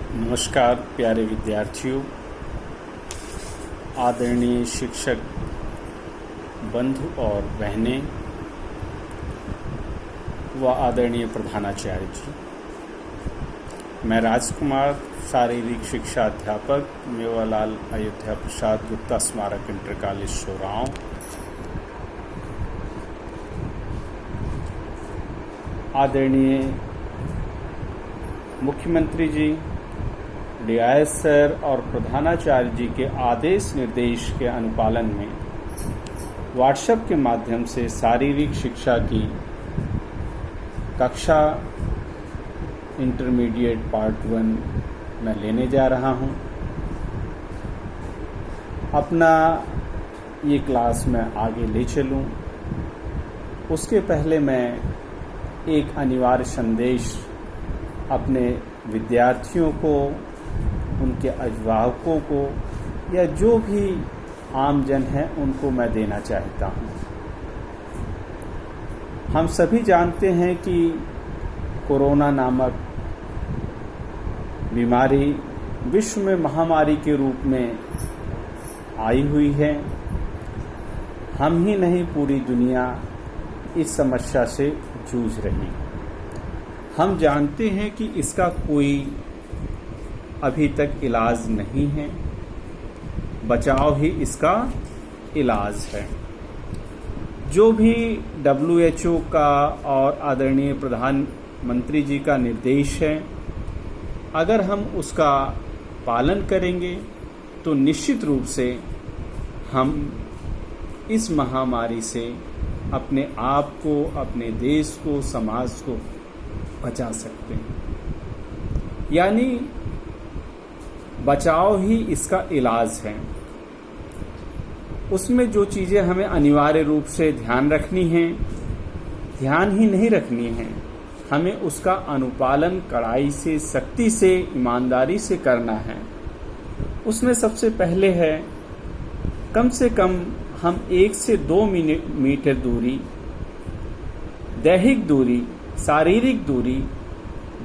नमस्कार प्यारे विद्यार्थियों, आदरणीय शिक्षक बंधु और बहनें व आदरणीय प्रधानाचार्य जी। मैं राजकुमार, शारीरिक शिक्षा अध्यापक, मेवालाल अयोध्या प्रसाद गुप्ता स्मारक इंटर कॉलेज सोराव, आदरणीय मुख्यमंत्री जी, डीआईएस सर और प्रधानाचार्य जी के आदेश निर्देश के अनुपालन में व्हाट्सएप के माध्यम से शारीरिक शिक्षा की कक्षा इंटरमीडिएट पार्ट 1 मैं लेने जा रहा हूं। अपना ये क्लास मैं आगे ले चलूं, उसके पहले मैं एक अनिवार्य संदेश अपने विद्यार्थियों को, उनके अभिभावकों को या जो भी आमजन है उनको मैं देना चाहता हूँ। हम सभी जानते हैं कि कोरोना नामक बीमारी विश्व में महामारी के रूप में आई हुई है। हम ही नहीं, पूरी दुनिया इस समस्या से जूझ रही है। हम जानते हैं कि इसका कोई अभी तक इलाज नहीं है, बचाव ही इसका इलाज है। जो भी WHO का और आदरणीय प्रधानमंत्री जी का निर्देश है, अगर हम उसका पालन करेंगे तो निश्चित रूप से हम इस महामारी से अपने आप को, अपने देश को, समाज को बचा सकते हैं। यानी बचाव ही इसका इलाज है। उसमें जो चीज़ें हमें अनिवार्य रूप से ध्यान रखनी है, ध्यान ही नहीं रखनी है, हमें उसका अनुपालन कड़ाई से, सख्ती से, ईमानदारी से करना है। उसमें सबसे पहले है, कम से कम हम 1 से 2 मीटर दूरी, दैहिक दूरी, शारीरिक दूरी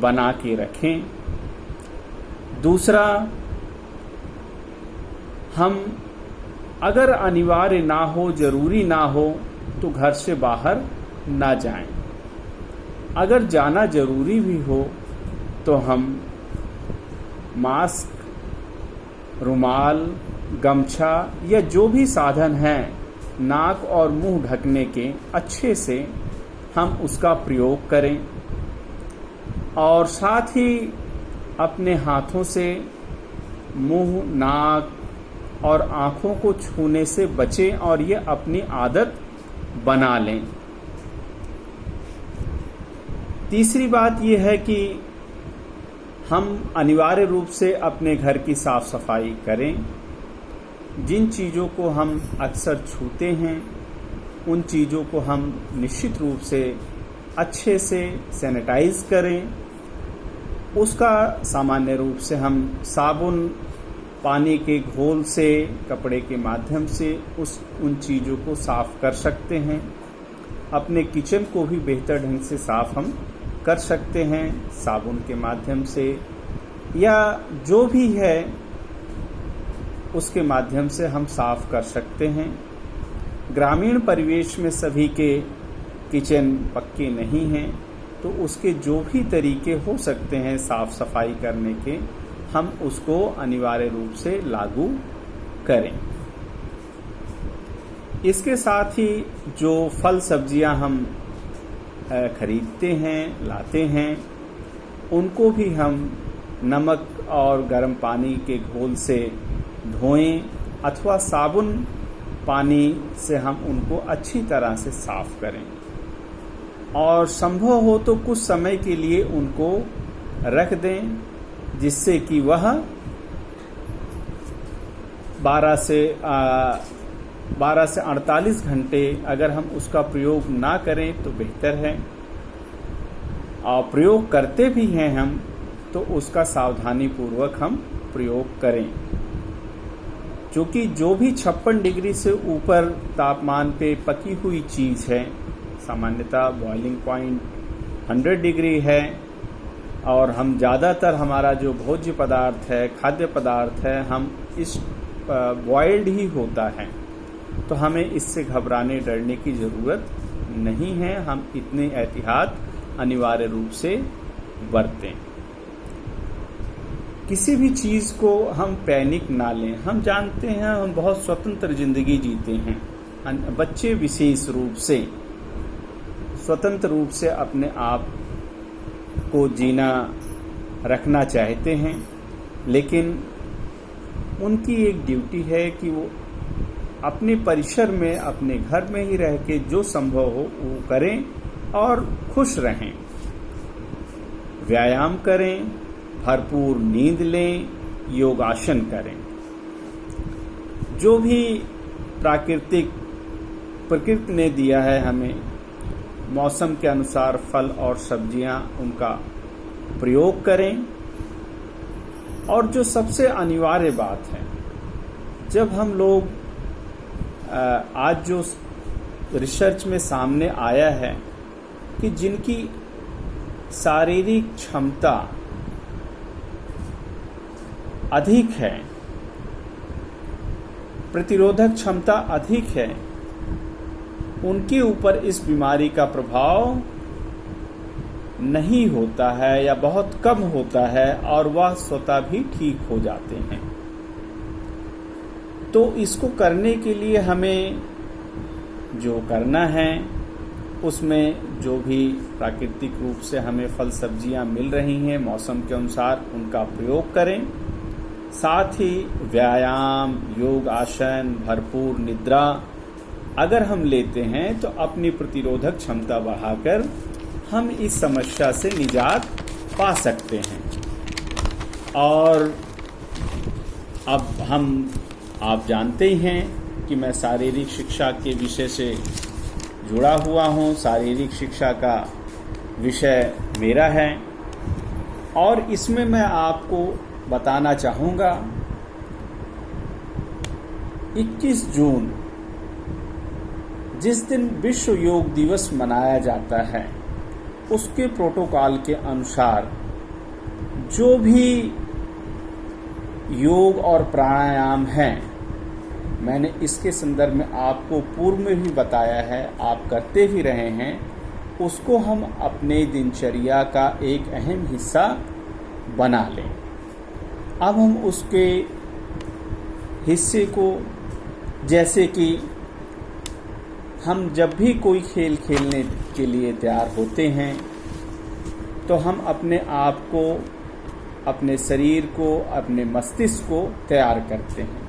बना के रखें। दूसरा, हम अगर अनिवार्य ना हो, जरूरी ना हो तो घर से बाहर ना जाएं। अगर जाना जरूरी भी हो तो हम मास्क, रुमाल, गमछा या जो भी साधन है नाक और मुंह ढकने के, अच्छे से हम उसका प्रयोग करें। और साथ ही अपने हाथों से मुंह, नाक और आँखों को छूने से बचें और ये अपनी आदत बना लें। तीसरी बात ये है कि हम अनिवार्य रूप से अपने घर की साफ सफाई करें। जिन चीज़ों को हम अक्सर छूते हैं उन चीज़ों को हम निश्चित रूप से अच्छे से सैनिटाइज करें। उसका सामान्य रूप से हम साबुन, पानी के घोल से, कपड़े के माध्यम से उन चीज़ों को साफ कर सकते हैं। अपने किचन को भी बेहतर ढंग से साफ हम कर सकते हैं साबुन के माध्यम से, या जो भी है उसके माध्यम से हम साफ कर सकते हैं। ग्रामीण परिवेश में सभी के किचन पक्के नहीं हैं, तो उसके जो भी तरीके हो सकते हैं साफ सफाई करने के, हम उसको अनिवार्य रूप से लागू करें। इसके साथ ही जो फल सब्जियां हम खरीदते हैं, लाते हैं, उनको भी हम नमक और गर्म पानी के घोल से धोएं अथवा साबुन पानी से हम उनको अच्छी तरह से साफ करें। और संभव हो तो कुछ समय के लिए उनको रख दें, जिससे कि वह 12 से 48 घंटे अगर हम उसका प्रयोग ना करें तो बेहतर है। और प्रयोग करते भी हैं हम तो उसका सावधानी पूर्वक हम प्रयोग करें, क्योंकि जो भी 56 डिग्री से ऊपर तापमान पे पकी हुई चीज़ है, सामान्यतः बॉइलिंग पॉइंट 100 डिग्री है, और हम ज़्यादातर हमारा जो भोज्य पदार्थ है, खाद्य पदार्थ है, हम इस बॉइल्ड ही होता है, तो हमें इससे घबराने डरने की ज़रूरत नहीं है। हम इतने एहतियात अनिवार्य रूप से बरतें। किसी भी चीज़ को हम पैनिक ना लें। हम जानते हैं हम बहुत स्वतंत्र जिंदगी जीते हैं। बच्चे विशेष रूप से स्वतंत्र रूप से अपने आप को जीना रखना चाहते हैं, लेकिन उनकी एक ड्यूटी है कि वो अपने परिसर में, अपने घर में ही रह के जो संभव हो वो करें और खुश रहें। व्यायाम करें, भरपूर नींद लें, योगासन करें। जो भी प्रकृति ने दिया है हमें, मौसम के अनुसार फल और सब्जियां, उनका प्रयोग करें। और जो सबसे अनिवार्य बात है, जब हम लोग आज जो रिसर्च में सामने आया है कि जिनकी शारीरिक क्षमता अधिक है, प्रतिरोधक क्षमता अधिक है, उनके ऊपर इस बीमारी का प्रभाव नहीं होता है या बहुत कम होता है और वह स्वतः भी ठीक हो जाते हैं। तो इसको करने के लिए हमें जो करना है, उसमें जो भी प्राकृतिक रूप से हमें फल सब्जियां मिल रही हैं मौसम के अनुसार, उनका प्रयोग करें। साथ ही व्यायाम, योग आसन, भरपूर निद्रा अगर हम लेते हैं तो अपनी प्रतिरोधक क्षमता बढ़ाकर हम इस समस्या से निजात पा सकते हैं। और अब आप जानते ही हैं कि मैं शारीरिक शिक्षा के विषय से जुड़ा हुआ हूँ। शारीरिक शिक्षा का विषय मेरा है और इसमें मैं आपको बताना चाहूँगा 21 जून जिस दिन विश्व योग दिवस मनाया जाता है, उसके प्रोटोकॉल के अनुसार जो भी योग और प्राणायाम हैं, मैंने इसके संदर्भ में आपको पूर्व में भी बताया है, आप करते भी रहे हैं, उसको हम अपने दिनचर्या का एक अहम हिस्सा बना लें। अब हम उसके हिस्से को, जैसे कि हम जब भी कोई खेल खेलने के लिए तैयार होते हैं तो हम अपने आप को, अपने शरीर को, अपने मस्तिष्क को तैयार करते हैं।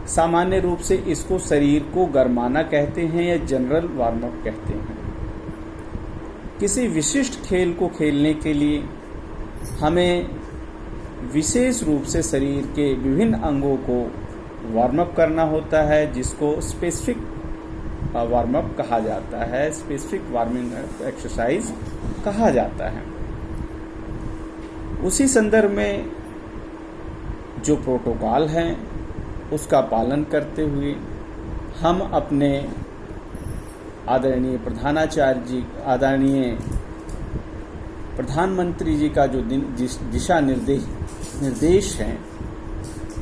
सामान्य रूप से इसको शरीर को गरमाना कहते हैं या जनरल वार्म अप कहते हैं। किसी विशिष्ट खेल को खेलने के लिए हमें विशेष रूप से शरीर के विभिन्न अंगों को वार्म अप करना होता है, जिसको स्पेसिफिक वार्म अप कहा जाता है, स्पेसिफिक वार्मिंग एक्सरसाइज कहा जाता है। उसी संदर्भ में जो प्रोटोकॉल हैं उसका पालन करते हुए हम अपने आदरणीय प्रधानमंत्री जी का जो दिशा निर्देश हैं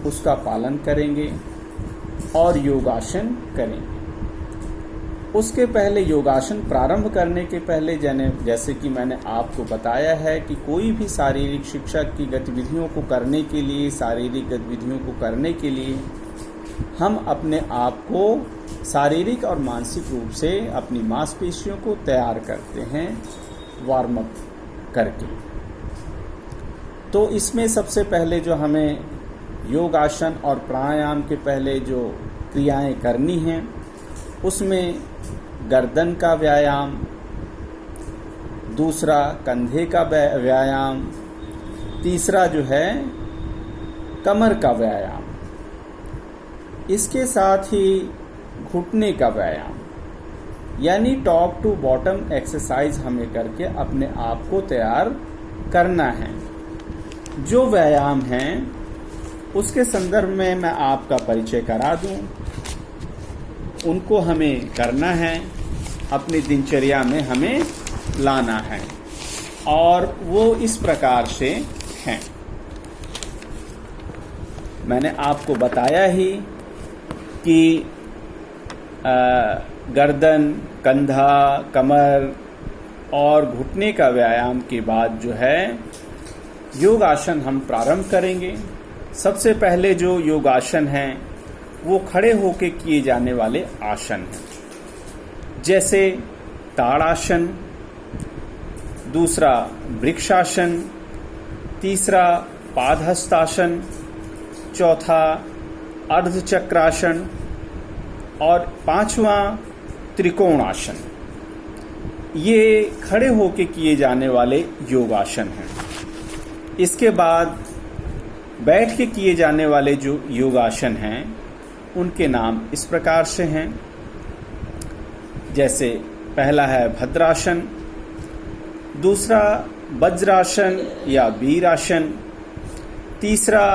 उसका पालन करेंगे और योगासन करेंगे। उसके पहले, योगासन प्रारंभ करने के पहले, जैसे कि मैंने आपको बताया है कि कोई भी शारीरिक शिक्षा की गतिविधियों को करने के लिए, शारीरिक गतिविधियों को करने के लिए हम अपने आप को शारीरिक और मानसिक रूप से अपनी मांसपेशियों को तैयार करते हैं वार्म अप करके। तो इसमें सबसे पहले जो हमें योगासन और प्राणायाम के पहले जो क्रियाएं करनी हैं, उसमें गर्दन का व्यायाम, दूसरा कंधे का व्यायाम, तीसरा जो है कमर का व्यायाम, इसके साथ ही घुटने का व्यायाम, यानी टॉप टू बॉटम एक्सरसाइज हमें करके अपने आप को तैयार करना है। जो व्यायाम हैं उसके संदर्भ में मैं आपका परिचय करा दूं, उनको हमें करना है, अपनी दिनचर्या में हमें लाना है। और वो इस प्रकार से हैं। मैंने आपको बताया ही कि गर्दन, कंधा, कमर और घुटने का व्यायाम के बाद जो है योगासन हम प्रारंभ करेंगे। सबसे पहले जो योगासन हैं वो खड़े होकर किए जाने वाले आसन हैं, जैसे ताड़ासन, दूसरा वृक्षासन, तीसरा पादहस्तासन, चौथा अर्धचक्रासन और पांचवा त्रिकोणासन। ये खड़े होकर किए जाने वाले योगासन हैं। इसके बाद बैठ के किए जाने वाले जो योगासन हैं उनके नाम इस प्रकार से हैं, जैसे पहला है भद्रासन, दूसरा वज्रासन या वीरासन, तीसरा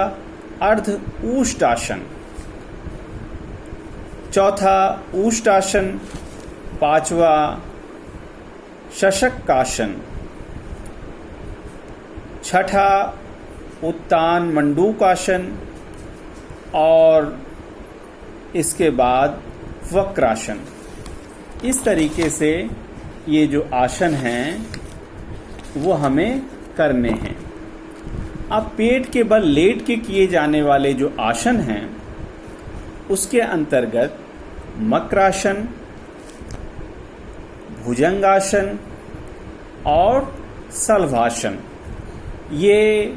अर्ध ऊष्टासन, चौथा ऊष्टासन, पांचवा शशकासन, छठा उत्तान मंडूकासन और इसके बाद वक्रासन। इस तरीके से ये जो आसन हैं वो हमें करने हैं। अब पेट के बल लेट के किए जाने वाले जो आसन हैं उसके अंतर्गत मकरासन, भुजंगासन और शलभासन, ये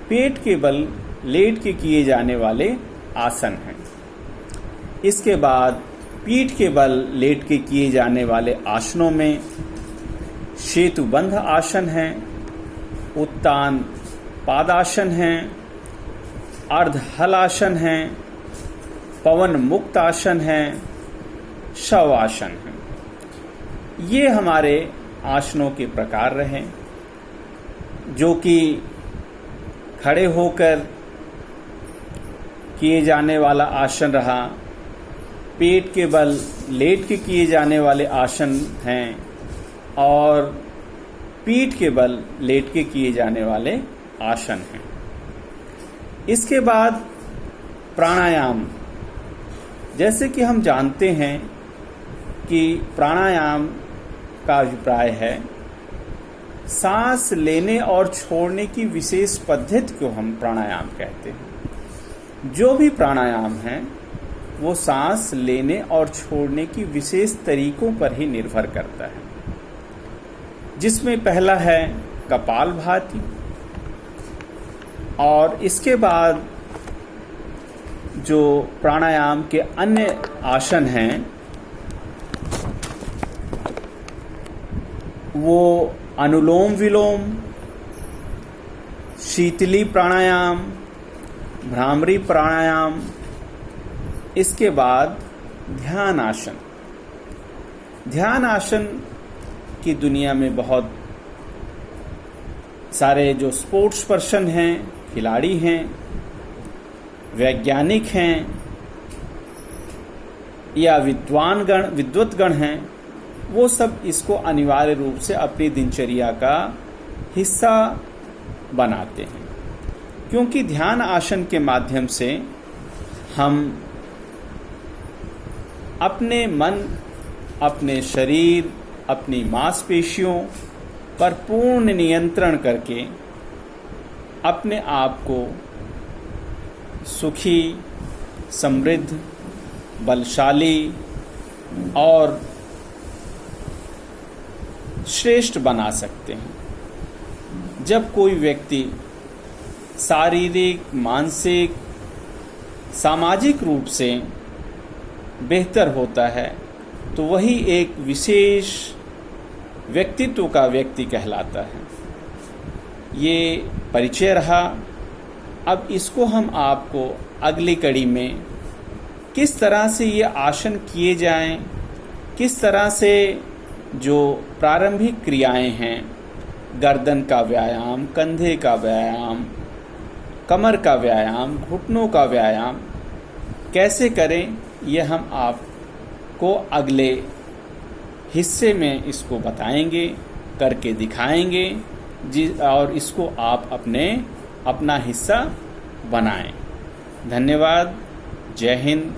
पेट के बल लेट के किए जाने वाले आसन हैं। इसके बाद पीठ के बल लेट के किए जाने वाले आसनों में सेतुबंध आसन है, उत्तान पादासन है, अर्धहलासन है, पवन मुक्त आसन है, शवासन है। ये हमारे आसनों के प्रकार रहे जो कि खड़े होकर किए जाने वाला आसन रहा, पेट के बल लेट के किए जाने वाले आसन हैं और पीठ के बल लेट के किए जाने वाले आसन हैं। इसके बाद प्राणायाम। जैसे कि हम जानते हैं कि प्राणायाम का अभिप्राय है सांस लेने और छोड़ने की विशेष पद्धति को हम प्राणायाम कहते हैं। जो भी प्राणायाम है वो सांस लेने और छोड़ने की विशेष तरीकों पर ही निर्भर करता है, जिसमें पहला है कपालभाति और इसके बाद जो प्राणायाम के अन्य आसन हैं वो अनुलोम विलोम, शीतली प्राणायाम, भ्रामरी प्राणायाम, इसके बाद ध्यान आसन। ध्यान आसन की दुनिया में बहुत सारे जो स्पोर्ट्स पर्सन हैं, खिलाड़ी हैं, वैज्ञानिक हैं या विद्वतगण हैं, वो सब इसको अनिवार्य रूप से अपनी दिनचर्या का हिस्सा बनाते हैं, क्योंकि ध्यान आसन के माध्यम से हम अपने मन, अपने शरीर, अपनी मांसपेशियों पर पूर्ण नियंत्रण करके अपने आप को सुखी, समृद्ध, बलशाली और श्रेष्ठ बना सकते हैं। जब कोई व्यक्ति शारीरिक, मानसिक, सामाजिक रूप से बेहतर होता है तो वही एक विशेष व्यक्तित्व का व्यक्ति कहलाता है। ये परिचय रहा। अब इसको हम आपको अगली कड़ी में किस तरह से ये आसन किए जाएं, किस तरह से जो प्रारंभिक क्रियाएं हैं, गर्दन का व्यायाम, कंधे का व्यायाम, कमर का व्यायाम, घुटनों का व्यायाम कैसे करें, ये हम आपको अगले हिस्से में इसको बताएंगे, करके दिखाएंगे और इसको आप अपना हिस्सा बनाएं। धन्यवाद। जय हिंद।